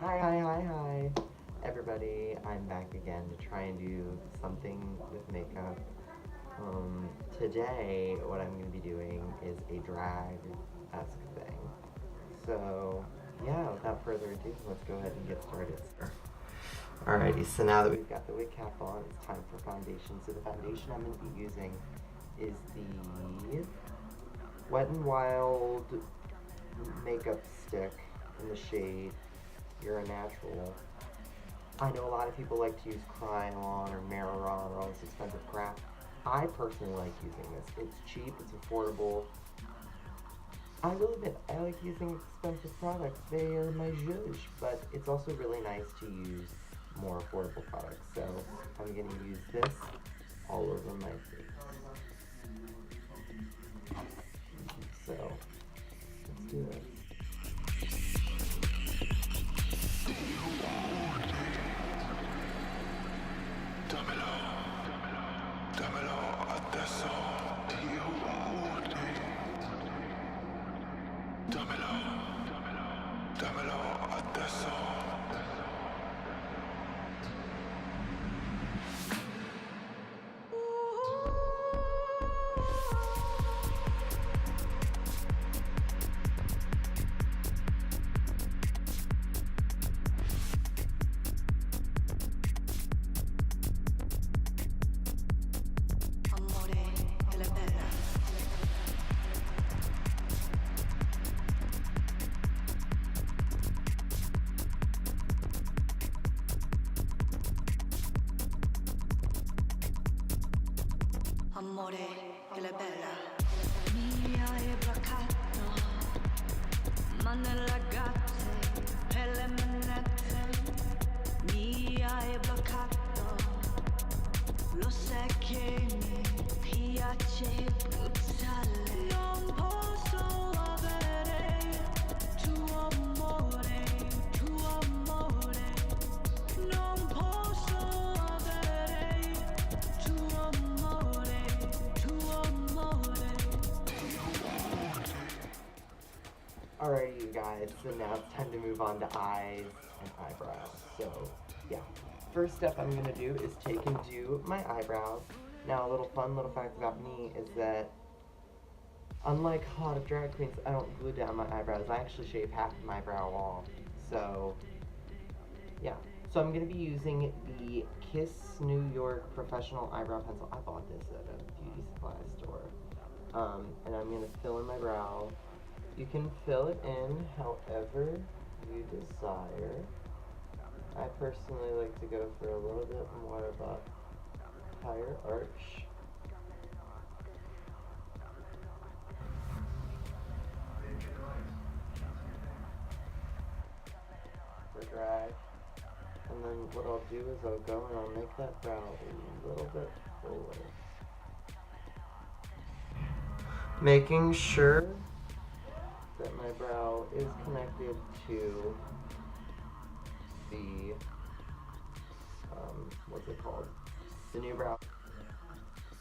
Hi, everybody. I'm back again to try and do something with makeup. Today, what I'm going to be doing is a drag-esque thing. So, yeah, without further ado, let's go ahead and get started. Alrighty, so now that we've got the wig cap on, it's time for foundation. So the foundation I'm going to be using is the Wet n Wild makeup stick in the shade You're a Natural. I know a lot of people like to use Cryon or Mararon or all this expensive crap. I personally like using this. It's cheap, it's affordable. I really admit, I like using expensive products. They are my zhuzh, but it's also really nice to use more affordable products. So I'm going to use this all over my face. So let's do this. Amore, che è bella. Mia e braccato, ma nella gatte, pelle manette. Mia e braccato, lo sai che mi piace bruciare. Non posso avere tuo amore, tuo amore. Non posso avere tuo amore, tuo amore. Alrighty, you guys, so now it's time to move on to eyes and eyebrows. So, yeah. First step I'm going to do is take and do my eyebrows. Now, a little fun little fact about me is that, unlike a lot of drag queens, I don't glue down my eyebrows. I actually shave half of my brow off. So, yeah. So I'm going to be using the Kiss New York Professional Eyebrow Pencil. I bought this at a beauty supply store. And I'm going to fill in my brow. You can fill it in however you desire. I personally like to go for a little bit more of a higher arch. For drag. And then what I'll do is I'll go and I'll make that brow a little bit fuller. Making sure that my brow is connected to the, what's it called? The new brow.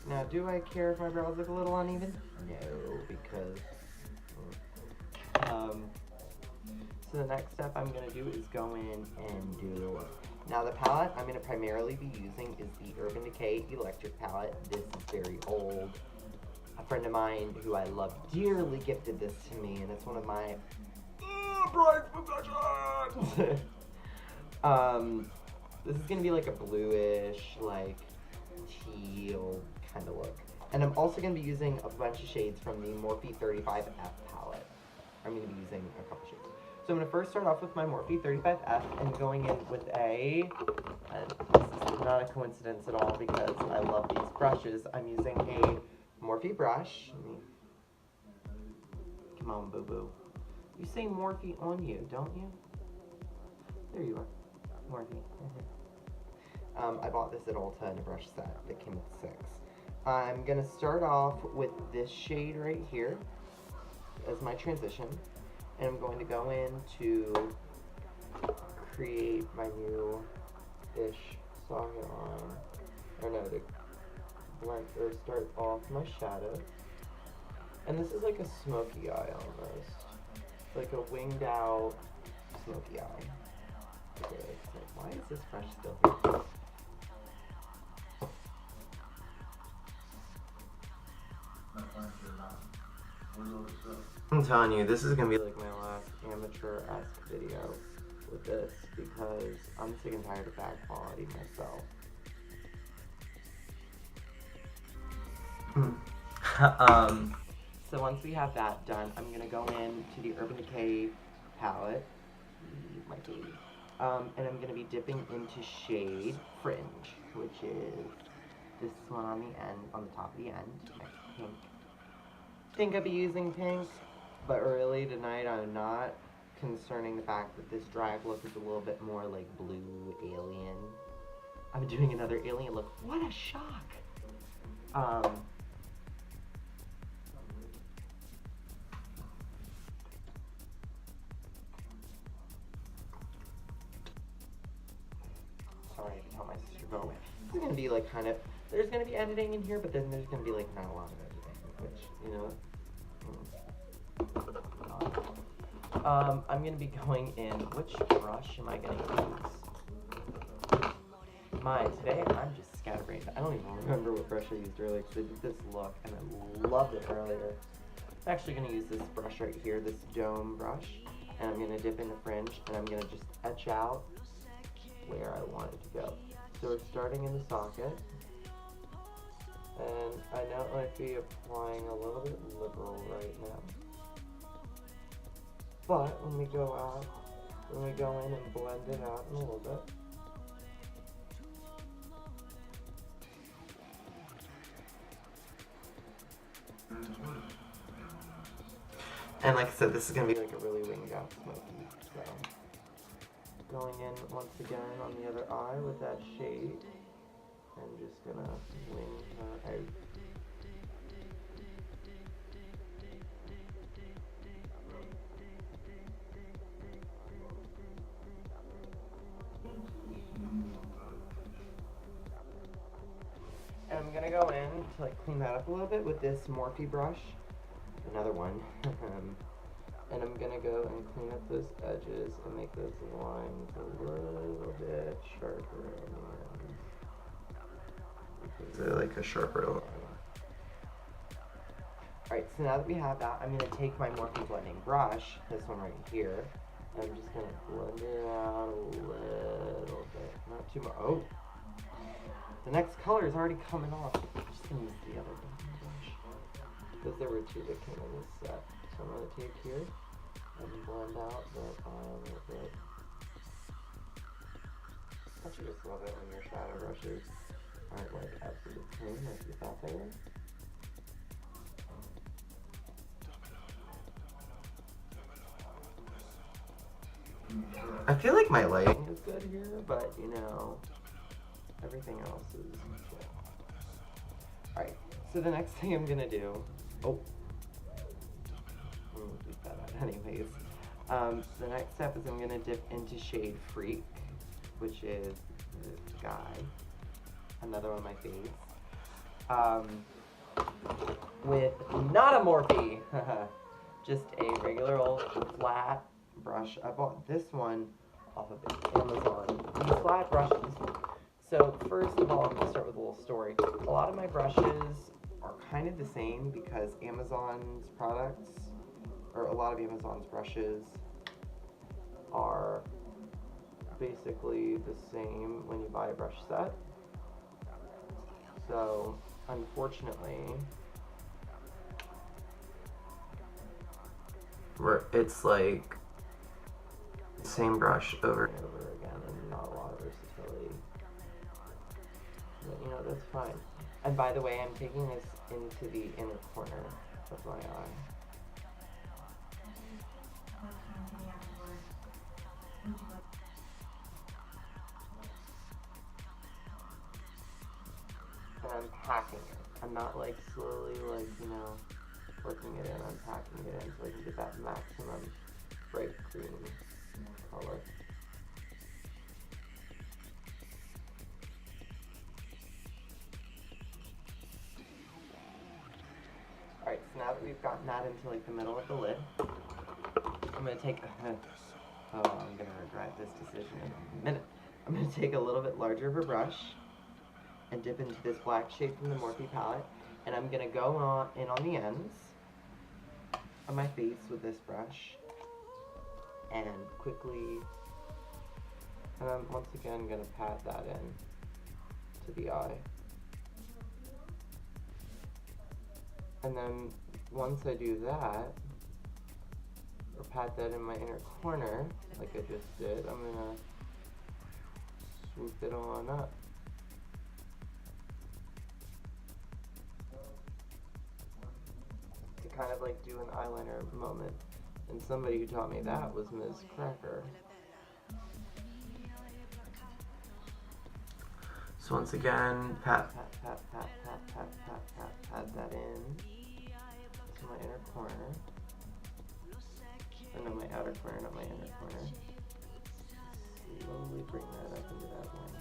Now, do I care if my brows look a little uneven? No, because, so the next step I'm going to do is go in and do, now the palette I'm going to primarily be using is the Urban Decay Electric palette. This is very old. A friend of mine who I love dearly gifted this to me, and it's one of my prized possessions. This is gonna be like a bluish, like teal kind of look. And I'm also gonna be using a bunch of shades from the Morphe 35F palette. I'm gonna be using a couple shades. So I'm gonna first start off with my Morphe 35F and going in with a, this is not a coincidence at all because I love these brushes. I'm using a Morphe brush. Come on, boo-boo. You say Morphe on you, don't you? There you are. Morphe. I bought this at Ulta in a brush set that came with 6. I'm going to start off with this shade right here as my transition. And I'm going to go in to create my new-ish song or no, to blend or start off my shadow. And this is like a smoky eye almost. Like a winged out smoky eye. Okay, so why is this brush still here? I'm telling you, this is gonna be like my last amateur-esque video with this because I'm sick and tired of bad quality myself. So once we have that done, I'm gonna go into the Urban Decay palette, my baby, and I'm gonna be dipping into shade Fringe, which is this one on the end, on the top of the end, next pink. I think I'll be using pink, but really tonight I'm not, concerning the fact that this drag look is a little bit more like blue alien. I'm doing another alien look. What a shock! Sorry, I can tell my sister go away. This is gonna be like kind of, there's gonna be editing in here, but then there's gonna be like not a lot of editing, which, you know. I'm gonna be going in, which brush am I gonna use? Today I'm just scatterbrained. I don't even remember what brush I used earlier because I did this look and I loved it earlier. I'm actually gonna use this brush right here, this dome brush, and I'm gonna dip into Fringe and I'm gonna just etch out where I want it to go. So we're starting in the socket, and I know I might be applying a little bit liberal right now. But when we go out, when we go in and blend it out in a little bit, and like I said, this is going to be like a really winged out smoky, so going in once again on the other eye with that shade, and just going to wing her out. And I'm going to go in to like clean that up a little bit with this Morphe brush, another one, and I'm going to go and clean up those edges and make those lines a little bit sharper on the end. So like a sharper line. Alright, so now that we have that, I'm going to take my Morphe blending brush, this one right here, and I'm just going to blend it out a little bit, not too much. Oh! The next color is already coming off. I'm just going to use the other brush, because there were two that came in this set. So I'm going to take here and blend out the eye a little bit. Don't you just love it when your shadow brushes aren't like absolutely clean like you thought they were? I feel like my lighting is good here, but you know, everything else is good. Alright, so the next thing I'm gonna do, I'm gonna leave that out anyways. The next step is I'm gonna dip into shade Freak, which is this guy, another one of my faves. With not a Morphe, just a regular old flat brush. I bought this one off of Amazon. These flat brushes. So first of all, I'm going to start with a little story. A lot of my brushes are kind of the same because Amazon's products, or a lot of Amazon's brushes, are basically the same when you buy a brush set. So unfortunately, it's like the same brush over and over again and not a lot of versatility. But you know, that's fine. And by the way, I'm taking this into the inner corner of my eye. And I'm packing it. I'm not like slowly like, you know, working it in. I'm packing it in so I can get that maximum bright green color. Alright, so now that we've gotten that into like the middle of the lid, I'm going to take, oh, I'm going to regret this decision in a minute. I'm going to take a little bit larger of a brush and dip into this black shade from the Morphe palette, and I'm going to go in on the ends of my face with this brush and quickly, and I'm once again going to pat that in to the eye. And then once I do that, or pat that in my inner corner, like I just did, I'm gonna swoop it on up. To kind of like do an eyeliner moment. And somebody who taught me that was Ms. Cracker. So once again, pat that in to my inner corner. Or no, my outer corner, not my inner corner. Slowly bring that up into that line.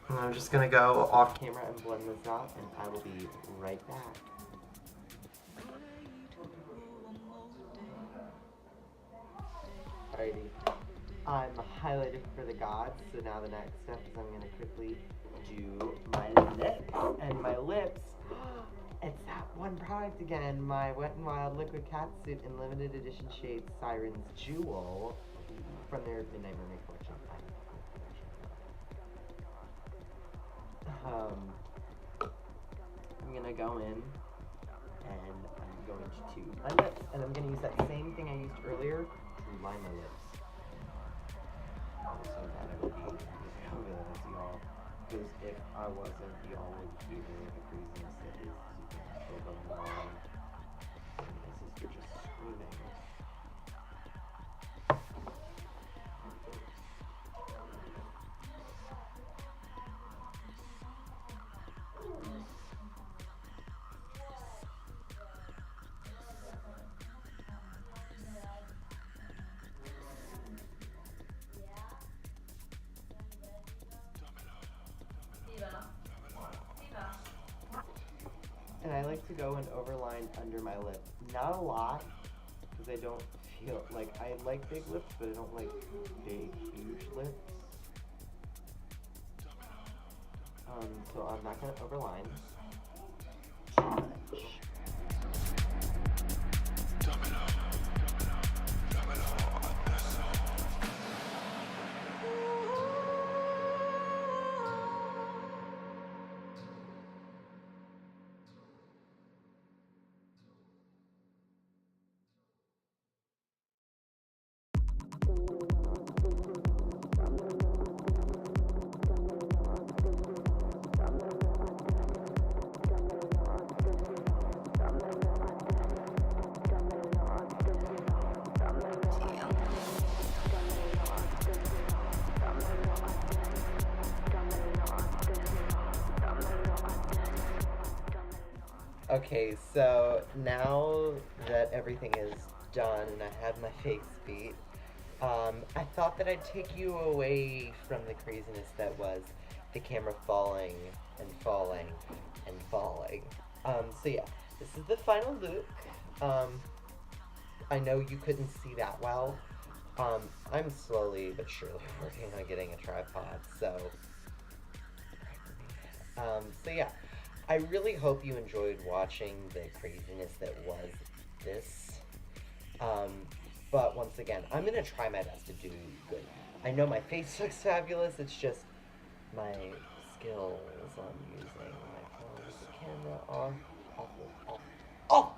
And I'm just gonna go off camera and blend this out, and I will be right back. Alrighty, I'm highlighted for the gods, so now the next step is I'm going to quickly do my lips. And my lips, it's that one product again, my Wet n Wild Liquid Catsuit in limited edition shade Siren's Jewel from their Midnight Mermaid collection. I'm going to go in and I'm going to tube my lips, and I'm going to use that same thing I used earlier to line my lips. So that it would be fabulous, y'all. Because if I wasn't, y'all would hear the craziness that is still going on. And my sister just screaming. And I like to go and overline under my lip. Not a lot, because I don't feel like, I like big lips, but I don't like big, huge lips. So I'm not going to overline too much. Okay, so now that everything is done and I have my face beat, I thought that I'd take you away from the craziness that was the camera falling and falling and falling. So yeah, this is the final look. I know you couldn't see that well. I'm slowly but surely working on getting a tripod, so yeah. I really hope you enjoyed watching the craziness that was this. But once again, I'm going to try my best to do good. I know my face looks fabulous, it's just my skills on using my phone with the camera off.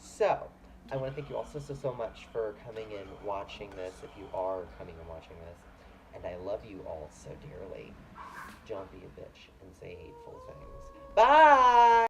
So, I want to thank you all so much for coming and watching this, if you are coming and watching this. And I love you all so dearly. Don't be a bitch and say hateful things. Bye!